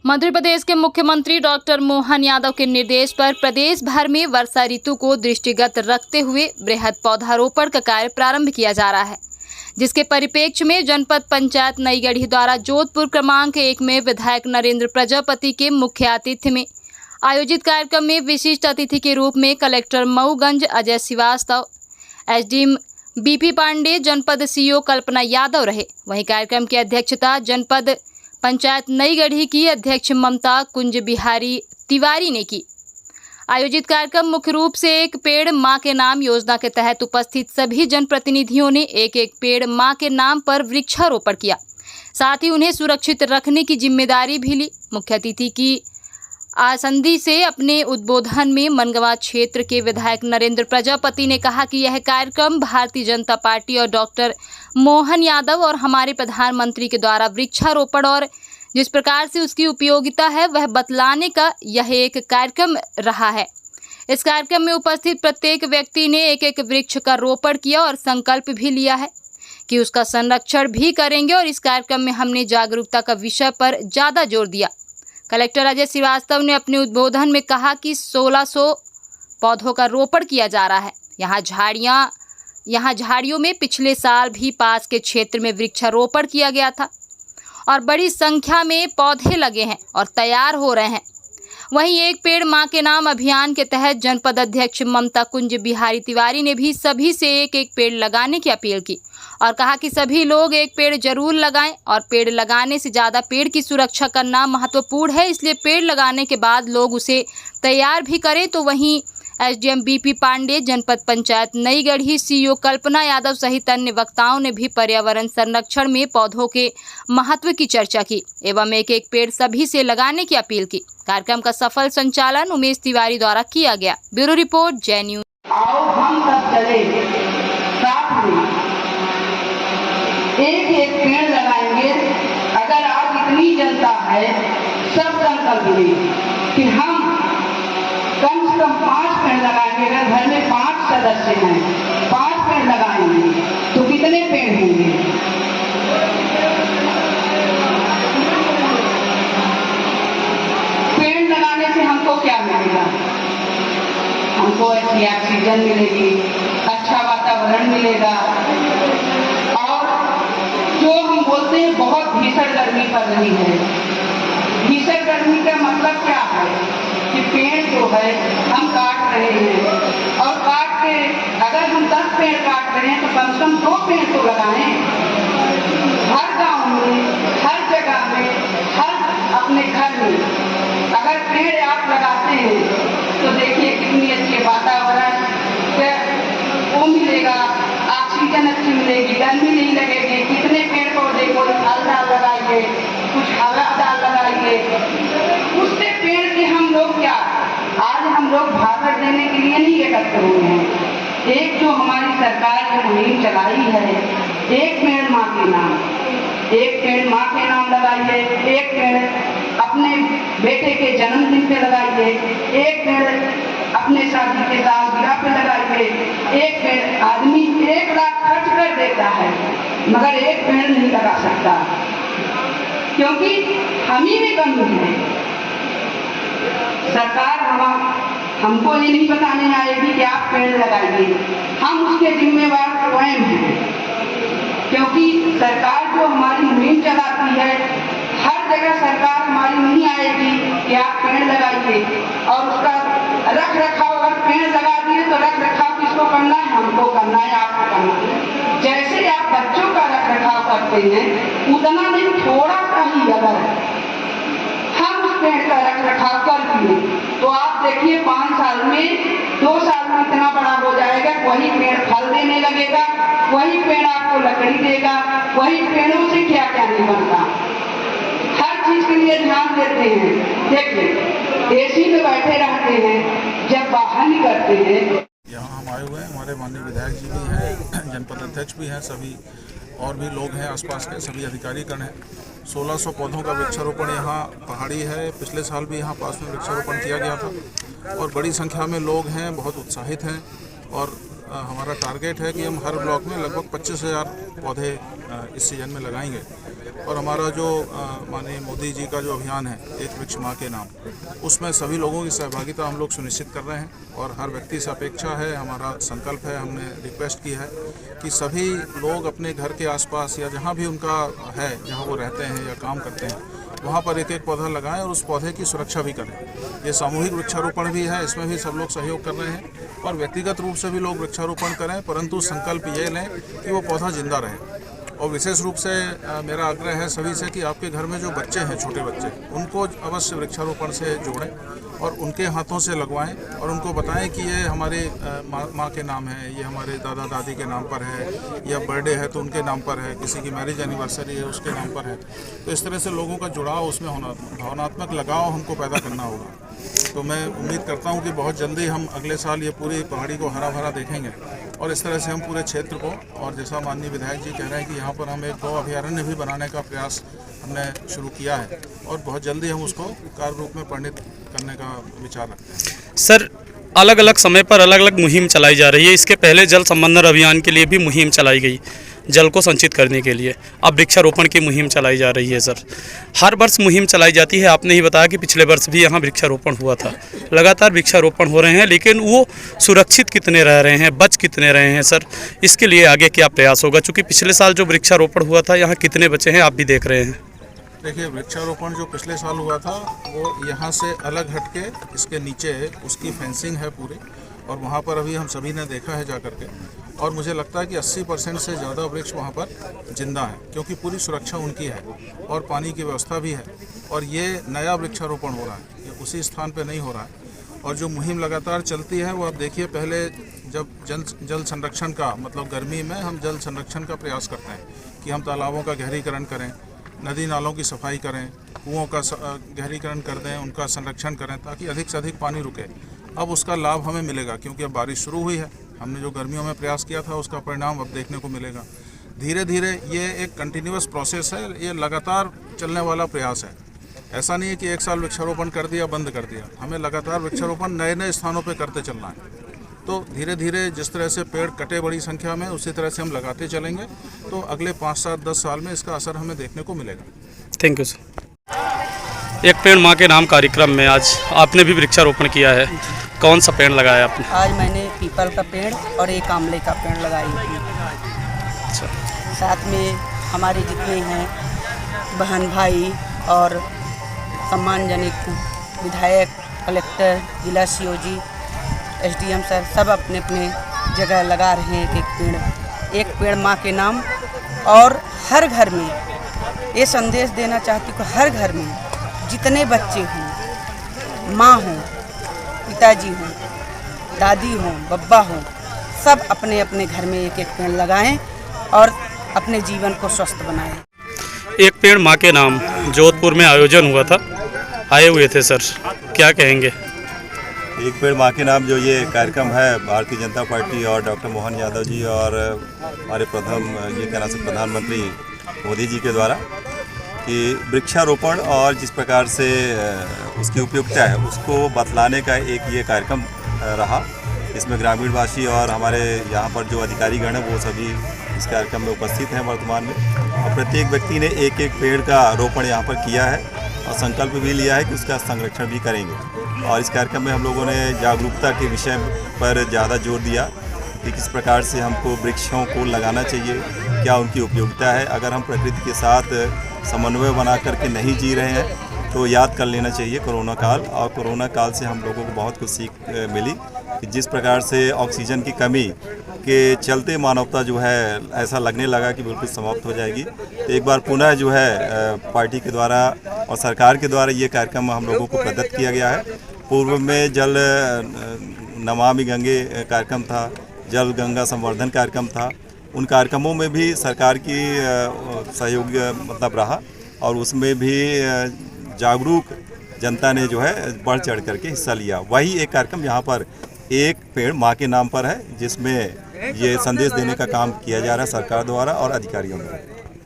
मध्य प्रदेश के मुख्यमंत्री डॉक्टर मोहन यादव के निर्देश पर प्रदेश भर में वर्षा ऋतु को दृष्टिगत रखते हुए बृहद पौधारोपण का कार्य प्रारंभ किया जा रहा है, जिसके परिप्रेक्ष्य में जनपद पंचायत नई गढ़ी द्वारा जोधपुर क्रमांक 1 में विधायक नरेंद्र प्रजापति के मुख्य आतिथ्य में आयोजित कार्यक्रम में विशिष्ट अतिथि के रूप में collector Mauganj Ajay Shrivastava, SDM BP Pandey, जनपद सीईओ कल्पना यादव रहे। वहीं कार्यक्रम की अध्यक्षता जनपद पंचायत नई गढ़ी की अध्यक्ष ममता कुंज बिहारी तिवारी ने की। आयोजित कार्यक्रम मुख्य रूप से एक पेड़ मां के नाम योजना के तहत उपस्थित सभी जनप्रतिनिधियों ने एक एक पेड़ मां के नाम पर वृक्षारोपण किया, साथ ही उन्हें सुरक्षित रखने की जिम्मेदारी भी ली। मुख्य अतिथि की आसंदी से अपने उद्बोधन में मनगवा क्षेत्र के विधायक नरेंद्र प्रजापति ने कहा कि यह कार्यक्रम भारतीय जनता पार्टी और डॉक्टर मोहन यादव और हमारे प्रधानमंत्री के द्वारा वृक्षारोपण और जिस प्रकार से उसकी उपयोगिता है वह बतलाने का यह एक कार्यक्रम रहा है। इस कार्यक्रम में उपस्थित प्रत्येक व्यक्ति ने एक एक वृक्ष का रोपण किया और संकल्प भी लिया है कि उसका संरक्षण भी करेंगे। और इस कार्यक्रम में हमने जागरूकता का विषय पर ज़्यादा जोर दिया। कलेक्टर अजय श्रीवास्तव ने अपने उद्बोधन में कहा कि 1600 पौधों का रोपण किया जा रहा है। यहाँ झाड़ियों में पिछले साल भी पास के क्षेत्र में वृक्षारोपण किया गया था और बड़ी संख्या में पौधे लगे हैं और तैयार हो रहे हैं। वहीं एक पेड़ मां के नाम अभियान के तहत जनपद अध्यक्ष ममता कुंज बिहारी तिवारी ने भी सभी से एक एक पेड़ लगाने की अपील की और कहा कि सभी लोग एक पेड़ जरूर लगाएं और पेड़ लगाने से ज़्यादा पेड़ की सुरक्षा करना महत्वपूर्ण है, इसलिए पेड़ लगाने के बाद लोग उसे तैयार भी करें। तो वहीं एसडीएम बीपी पांडे, जनपद पंचायत नई गढ़ी सीईओ कल्पना यादव सहित अन्य वक्ताओं ने भी पर्यावरण संरक्षण में पौधों के महत्व की चर्चा की एवं एक एक पेड़ सभी से लगाने की अपील की। कार्यक्रम का सफल संचालन उमेश तिवारी द्वारा किया गया। ब्यूरो रिपोर्ट, जय न्यूज। आओ हम सब चले साथ में एक एक पेड़ लगाएंगे। अगर आज इतनी जनता है, सब संकल्प लें कि हम कम से कम 5 पेड़ लगाएंगे। अगर घर में 5 सदस्य हैं, 5 पेड़ लगाएंगे तो कितने पेड़ होंगे? पेड़ लगाने से हमको क्या मिलेगा? हमको अच्छी ऑक्सीजन मिलेगी, अच्छा वातावरण मिलेगा। और जो हम बोलते हैं बहुत भीषण गर्मी पड़ रही है, भीषण गर्मी का मतलब क्या है कि पेड़ जो है हम काट रहे हैं और काट के अगर हम 10 पेड़ काट रहे हैं तो कम से कम 2 पेड़ तो लगाएं। हर गांव में, हर जगह में, हर अपने घर में अगर पेड़ आप लगाते हैं तो देखिए कितनी अच्छी वातावरण वो मिलेगा, ऑक्सीजन अच्छी मिलेगी, गर्मी नहीं लगेगी। कितने पेड़ पौधे, कोई फलदार लगाइए, कुछ हवादार लगाइए, उससे पेड़ के हम लोग क्या आज हम लोग भाषण देने के लिए नहीं एकत्र हुए हैं। एक जो हमारी सरकार ने मुहिम चलाई है, एक पेड़ मां के नाम, एक पेड़ मां के नाम लगाइए, एक पेड़ अपने बेटे के जन्मदिन पे लगाइए, एक पेड़ अपने शादी के साल गिरह पे लगाइए। एक पेड़ आदमी 1 लाख खर्च कर देता है मगर एक पेड़ नहीं लगा सकता, क्योंकि हम ही में कमी है। सरकार हमको ये नहीं बताने आएगी कि आप पेड़ लगाइए, हम उसके जिम्मेवार स्वयं हैं। क्योंकि सरकार जो हमारी मुहिम चलाती है, हर जगह सरकार हमारी नहीं आएगी कि आप पेड़ लगाइए और उसका रख रखाव, अगर पेड़ लगा दिए तो रख रखाव किसको करना है? हमको करना है, आपको करना है। जैसे आप बच्चों का रख रखाव करते हैं, उतना नहीं, थोड़ा सा ही अगर हम उस पेड़ का रख रखाव कर दिए तो आप देखिए 5 साल में, 2 साल में इतना बड़ा हो जाएगा। वही पेड़ फल देने लगेगा, वही पेड़ आपको लकड़ी देगा, वही पेड़ों से क्या क्या नहीं बनता। हर चीज के लिए ध्यान देते हैं। देखिए एसी में बैठे रहते हैं, जब बाहर निकलते हैं। यहाँ हम आए हुए हैं, हमारे माननीय विधायक जी भी हैं, जनपद अध्यक्ष भी हैं, सभी और भी लोग हैं, आसपास के सभी अधिकारीगण हैं। 1600 पौधों का वृक्षारोपण यहाँ पहाड़ी है। पिछले साल भी यहाँ पास में वृक्षारोपण किया गया था और बड़ी संख्या में लोग हैं, बहुत उत्साहित हैं। और हमारा टारगेट है कि हम हर ब्लॉक में लगभग 25,000 पौधे इस सीजन में लगाएंगे। और हमारा जो माननीय मोदी जी का जो अभियान है एक वृक्ष माँ के नाम, उसमें सभी लोगों की सहभागिता हम लोग सुनिश्चित कर रहे हैं और हर व्यक्ति से अपेक्षा है, हमारा संकल्प है, हमने रिक्वेस्ट की है कि सभी लोग अपने घर के आसपास या जहाँ भी उनका है, जहाँ वो रहते हैं या काम करते हैं, वहाँ पर एक एक पौधा लगाएं और उस पौधे की सुरक्षा भी करें। ये सामूहिक वृक्षारोपण भी है, इसमें भी सब लोग सहयोग कर रहे हैं और व्यक्तिगत रूप से भी लोग वृक्षारोपण करें, परंतु संकल्प ये लें कि वो पौधा जिंदा रहे। और विशेष रूप से मेरा आग्रह है सभी से कि आपके घर में जो बच्चे हैं, छोटे बच्चे, उनको अवश्य वृक्षारोपण से जोड़ें और उनके हाथों से लगवाएं और उनको बताएं कि ये हमारे माँ के नाम है, ये हमारे दादा दादी के नाम पर है, या बर्थडे है तो उनके नाम पर है, किसी की मैरिज एनिवर्सरी है उसके नाम पर है। तो इस तरह से लोगों का जुड़ाव उसमें होना, भावनात्मक लगाव हमको पैदा करना होगा। तो मैं उम्मीद करता हूँ कि बहुत जल्दी हम अगले साल ये पूरी पहाड़ी को हरा भरा देखेंगे और इस तरह से हम पूरे क्षेत्र को, और जैसा माननीय विधायक जी कह रहे हैं कि यहाँ पर हम एक गौ अभयारण्य भी बनाने का प्रयास हमने शुरू किया है और बहुत जल्दी हम उसको कार्य रूप में परिणित करने का विचार रखते हैं। सर, अलग अलग समय पर अलग अलग मुहिम चलाई जा रही है। इसके पहले जल संवर्धन अभियान के लिए भी मुहिम चलाई गई, जल को संचित करने के लिए। अब वृक्षारोपण की मुहिम चलाई जा रही है। सर, हर वर्ष मुहिम चलाई जाती है। आपने ही बताया कि पिछले वर्ष भी यहाँ वृक्षारोपण हुआ था। लगातार वृक्षारोपण हो रहे हैं, लेकिन वो सुरक्षित कितने रह रहे हैं, बच कितने रहे हैं? सर, इसके लिए आगे क्या प्रयास होगा? चूँकि पिछले साल जो वृक्षारोपण हुआ था, यहाँ कितने बचे हैं आप भी देख रहे हैं। देखिए, वृक्षारोपण जो पिछले साल हुआ था वो यहाँ से अलग हटके इसके नीचे उसकी फेंसिंग है पूरी, और वहाँ पर अभी हम सभी ने देखा है जा करके, और मुझे लगता है कि 80% से ज़्यादा वृक्ष वहाँ पर जिंदा हैं, क्योंकि पूरी सुरक्षा उनकी है और पानी की व्यवस्था भी है। और ये नया वृक्षारोपण हो रहा है, ये उसी स्थान पर नहीं हो रहा है। और जो मुहिम लगातार चलती है वो आप देखिए, पहले जब जल संरक्षण का, मतलब गर्मी में हम जल संरक्षण का प्रयास करते हैं कि हम तालाबों का गहरीकरण करें, नदी नालों की सफाई करें, कुओं का गहरीकरण कर दें, उनका संरक्षण करें ताकि अधिक से अधिक पानी रुके। अब उसका लाभ हमें मिलेगा क्योंकि अब बारिश शुरू हुई है। हमने जो गर्मियों में प्रयास किया था उसका परिणाम अब देखने को मिलेगा। धीरे धीरे ये एक कंटिन्यूअस प्रोसेस है, ये लगातार चलने वाला प्रयास है। ऐसा नहीं है कि एक साल वृक्षारोपण कर दिया, बंद कर दिया। हमें लगातार वृक्षारोपण नए नए स्थानों पर करते चलना है। तो धीरे धीरे जिस तरह से पेड़ कटे बड़ी संख्या में, उसी तरह से हम लगाते चलेंगे, तो अगले 5, 7, 10 साल में इसका असर हमें देखने को मिलेगा। Thank you sir. एक पेड़ माँ के नाम कार्यक्रम में आज आपने भी वृक्षारोपण किया है। कौन सा पेड़ लगाया आपने? आज मैंने पीपल का पेड़ और एक आंवले का पेड़ लगाई थी। अच्छा। साथ में हमारे जितने हैं बहन भाई और सम्मानजनक विधायक, कलेक्टर, जिला सीओजी, एसडीएम सर, सब अपने अपने जगह लगा रहे हैं एक पेड़ माँ के नाम। और हर घर में ये संदेश देना चाहती हूँ कि हर घर में जितने बच्चे हों, माँ हों, पिताजी हों, दादी हों, बब्बा हों, सब अपने अपने घर में एक एक पेड़ लगाएं और अपने जीवन को स्वस्थ बनाएं। एक पेड़ माँ के नाम जोधपुर में आयोजन हुआ था, आए हुए थे सर, क्या कहेंगे? एक पेड़ माँ के नाम जो ये कार्यक्रम है भारतीय जनता पार्टी और डॉक्टर मोहन यादव जी और हमारे प्रधानमंत्री मोदी जी के द्वारा, कि वृक्षारोपण और जिस प्रकार से उसकी उपयोगिता है उसको बतलाने का एक ये कार्यक्रम रहा। इसमें ग्रामीणवासी और हमारे यहाँ पर जो अधिकारीगण हैं वो सभी इस कार्यक्रम में उपस्थित हैं वर्तमान में, और प्रत्येक व्यक्ति ने एक एक पेड़ का रोपण यहाँ पर किया है और संकल्प भी लिया है कि उसका संरक्षण भी करेंगे। और इस कार्यक्रम में हम लोगों ने जागरूकता के विषय पर ज़्यादा जोर दिया कि किस प्रकार से हमको वृक्षों को लगाना चाहिए, क्या उनकी उपयोगिता है। अगर हम प्रकृति के साथ समन्वय बना करके नहीं जी रहे हैं तो याद कर लेना चाहिए कोरोना काल। और कोरोना काल से हम लोगों को बहुत कुछ सीख मिली कि जिस प्रकार से ऑक्सीजन की कमी के चलते मानवता जो है ऐसा लगने लगा कि बिल्कुल समाप्त हो जाएगी। तो एक बार पुनः जो है पार्टी के द्वारा और सरकार के द्वारा ये कार्यक्रम हम लोगों को प्रदत्त किया गया है। पूर्व में जल नमामि गंगे कार्यक्रम था, जल गंगा संवर्धन कार्यक्रम था। उन कार्यक्रमों में भी सरकार की सहयोग मतलब रहा और उसमें भी जागरूक जनता ने जो है बढ़ चढ़ करके हिस्सा लिया। वही एक कार्यक्रम यहाँ पर एक पेड़ माँ के नाम पर है, जिसमें ये संदेश देने का काम किया जा रहा है सरकार द्वारा और अधिकारियों द्वारा।